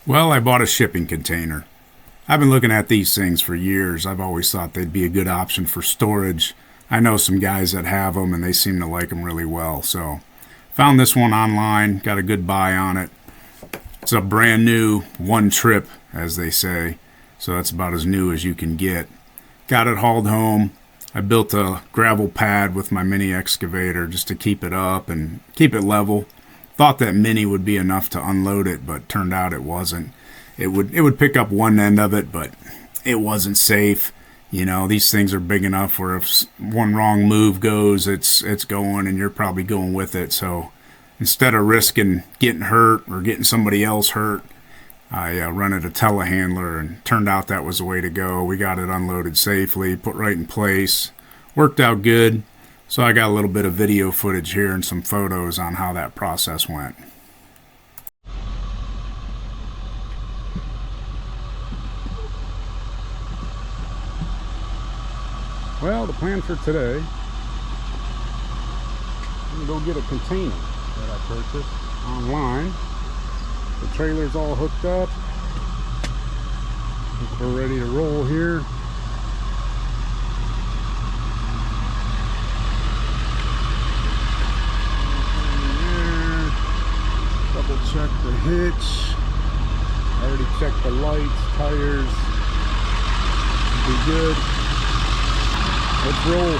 Well, I bought a shipping container. I've been looking at these things for years. I've always thought they'd be a good option for storage. I know some guys that have them and they seem to like them really well. So, found this one online, got a good buy on it. It's a brand new one trip, as they say. So, that's about as new as you can get. Got it hauled home. I built a gravel pad with my mini excavator just to keep it up and keep it level. Thought that mini would be enough to unload it, but turned out it wasn't. It would pick up one end of it, but it wasn't safe. You know, these things are big enough where if one wrong move goes, it's going and you're probably going with it. So instead of risking getting hurt or getting somebody else hurt, I rented a telehandler and turned out that was the way to go. We got it unloaded safely, put right in place, worked out good. So I got a little bit of video footage here and some photos on how that process went. Well, the plan for today, I'm going to go get a container that I purchased online. The trailer's all hooked up. I think we're ready to roll here. Double check the hitch. Already checked the lights, tires. Should be good. Let's roll.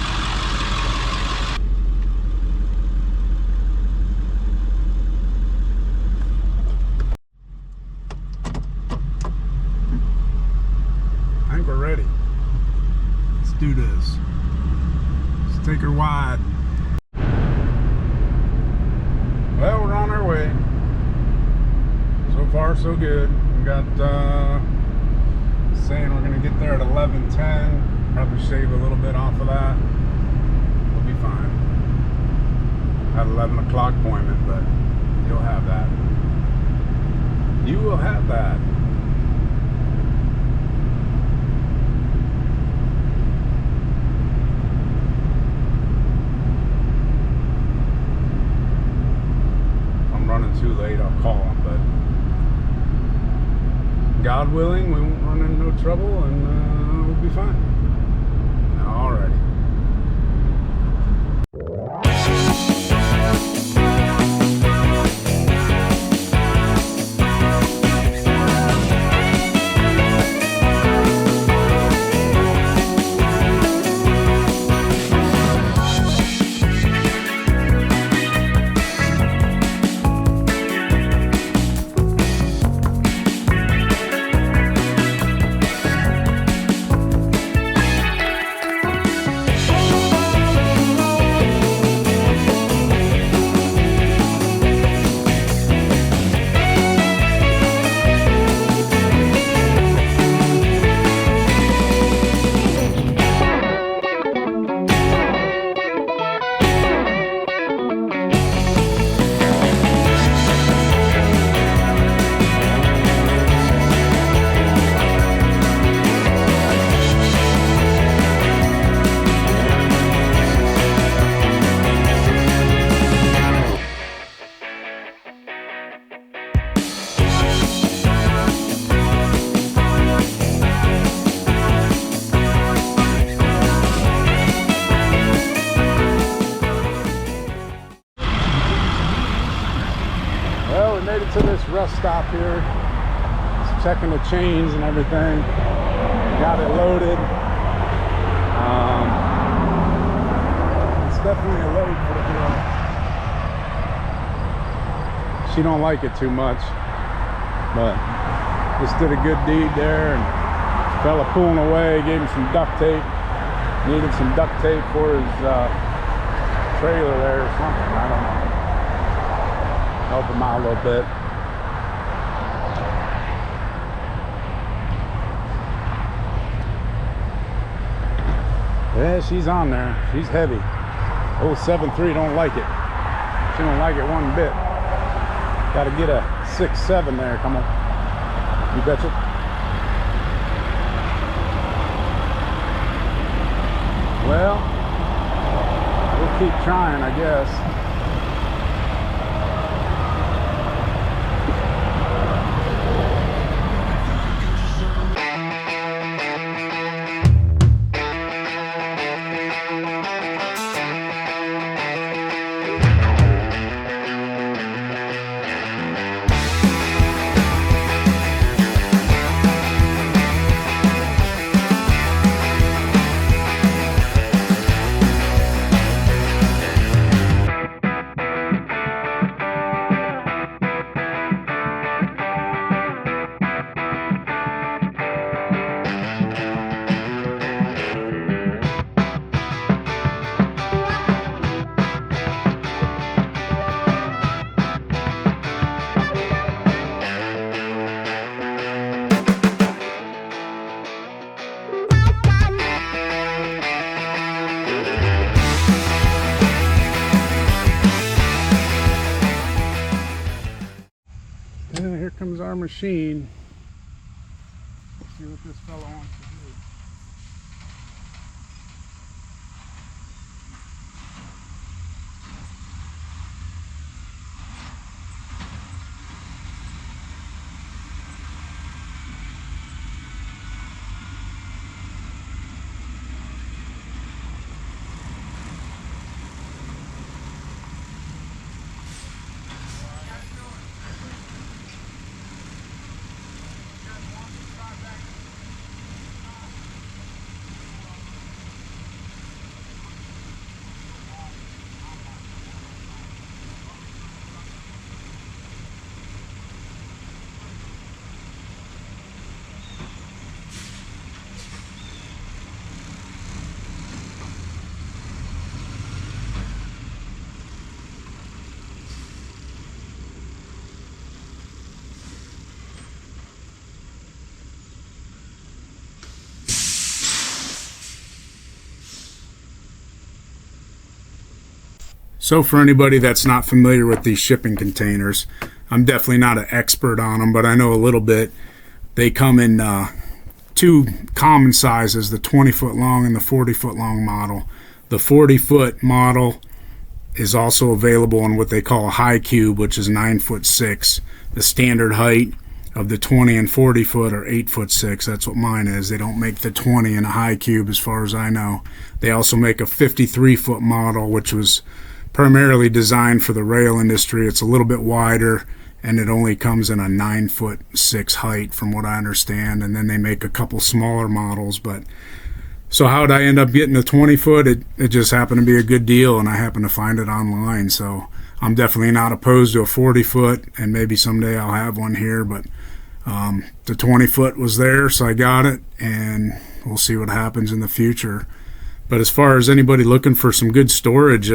I think we're ready. Let's do this. Let's take her wide. Well, we're on our way. So far, so good. We got saying we're gonna get there at 11:10. Probably shave a little bit off of that. We'll be fine. Had 11 o'clock appointment, but you'll have that. You will have that. If I'm running too late, I'll call him, but God willing, we won't run into no trouble and we'll be fine. Alrighty. Made it to this rest stop here. Just checking the chains and everything. Got it loaded. It's definitely a load for the girl. She don't like it too much, but just did a good deed there. And fella pulling away, gave him some duct tape. Needed some duct tape for his trailer there or something. I don't know. Help him out a little bit. Yeah, she's on there. She's heavy. 073 don't like it. She don't like it one bit. Got to get a 6-7 there. Come on. You betcha. Well, we'll keep trying, I guess. machine. Let's see what this fellow wants to do. So for anybody that's not familiar with these shipping containers, I'm definitely not an expert on them, but I know a little bit. They come in two common sizes, the 20-foot long and the 40-foot long model. The 40-foot model is also available in what they call a high cube, which is 9'6". The standard height of the 20 and 40 foot are 8'6". That's what mine is. They don't make the 20 in a high cube as far as I know. They also make a 53-foot model, which was primarily designed for the rail industry. It's a little bit wider, and it only comes in a 9'6" height from what I understand. And then they make a couple smaller models. But so how did I end up getting a 20-foot? It just happened to be a good deal, and I happened to find it online. So I'm definitely not opposed to a 40-foot, and maybe someday I'll have one here. But the 20-foot was there, so I got it, and we'll see what happens in the future. But as far as anybody looking for some good storage,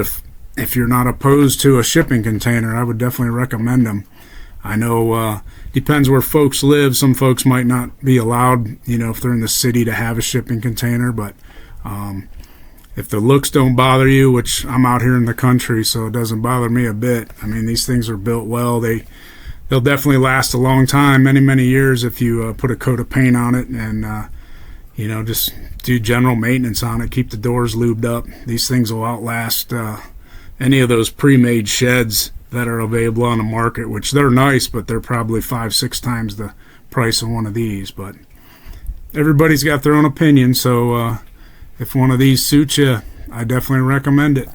if you're not opposed to a shipping container, I would definitely recommend them. I know depends where folks live. Some folks might not be allowed, if they're in the city, to have a shipping container. But if the looks don't bother you, which I'm out here in the country, so it doesn't bother me a bit. I mean, these things are built well. They'll definitely last a long time, many, many years if you put a coat of paint on it and just do general maintenance on it. Keep the doors lubed up. These things will outlast any of those pre-made sheds that are available on the market, which they're nice, but they're probably 5-6 times the price of one of these. But everybody's got their own opinion, so if one of these suits you, I definitely recommend it.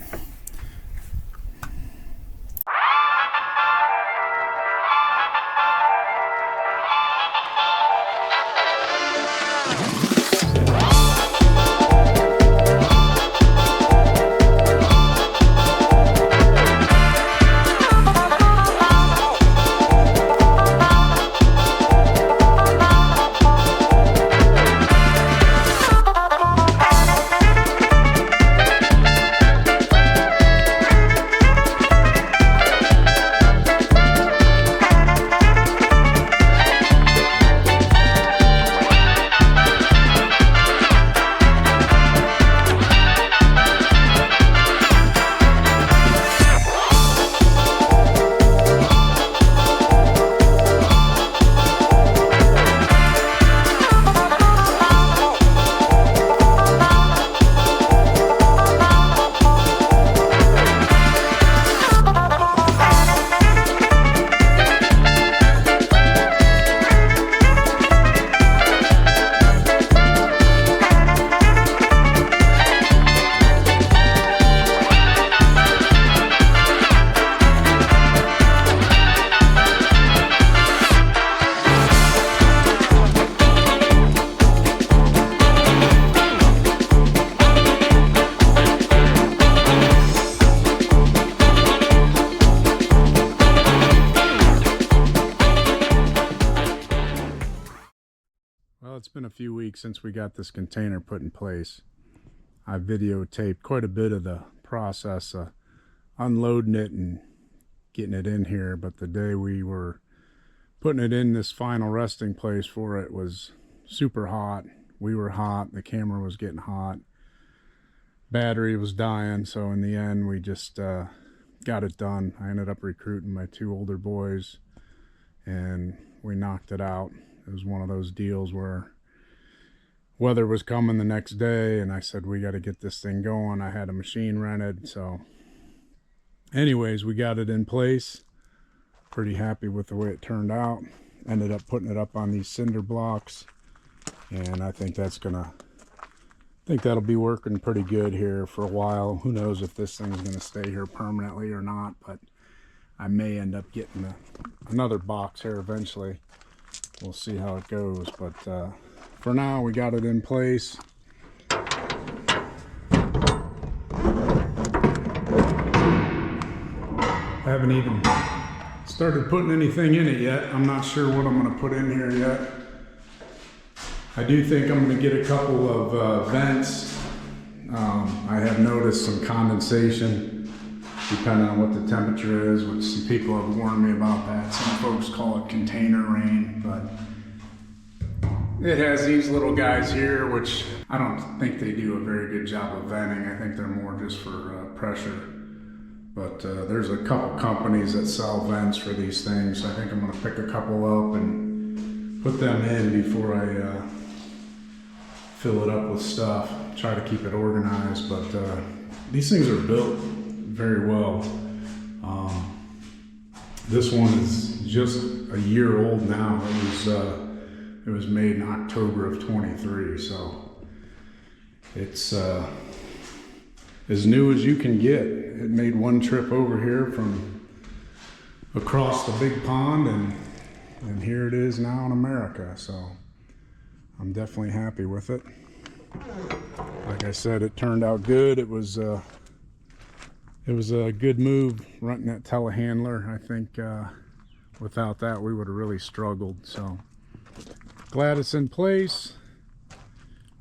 It's been a few weeks since we got this container put in place. I videotaped quite a bit of the process of unloading it and getting it in here, but the day we were putting it in this final resting place for it was super hot. We were hot, the camera was getting hot, battery was dying, so in the end we just got it done. I ended up recruiting my 2 older boys, and we knocked it out. It was one of those deals where weather was coming the next day, and I said, we got to get this thing going. I had a machine rented, so anyways, we got it in place. Pretty happy with the way it turned out. Ended up putting it up on these cinder blocks, and I think that'll be working pretty good here for a while. Who knows if this thing's going to stay here permanently or not, but I may end up getting another box here eventually. We'll see how it goes, but for now we got it in place. I haven't even started putting anything in it yet. I'm not sure what I'm going to put in here yet. I do think I'm going to get a couple of vents. I have noticed some condensation depending on what the temperature is, which some people have warned me about that. Some folks call it container rain, but it has these little guys here, which I don't think they do a very good job of venting. I think they're more just for pressure. But there's a couple companies that sell vents for these things. I think I'm going to pick a couple up and put them in before I fill it up with stuff. Try to keep it organized, but these things are built very well. This one is just a year old now. It was made in October of 23, so it's as new as you can get. It made one trip over here from across the big pond, and here it is now in America. So I'm definitely happy with it. Like I said, it turned out good. It was a good move renting that telehandler. I think without that we would have really struggled. So glad it's in place.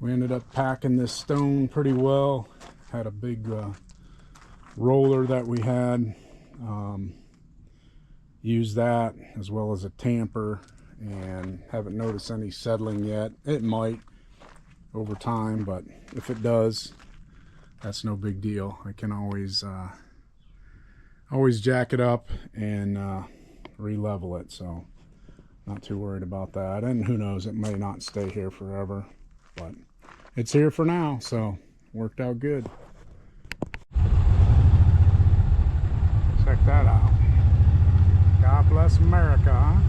We ended up packing this stone pretty well. Had a big roller that we had. Used that as well as a tamper, and haven't noticed any settling yet. It might over time, but if it does, that's no big deal. I can always jack it up and re-level it, so not too worried about that. And who knows, it may not stay here forever, but it's here for now, so worked out good. Check that out. God bless America, huh?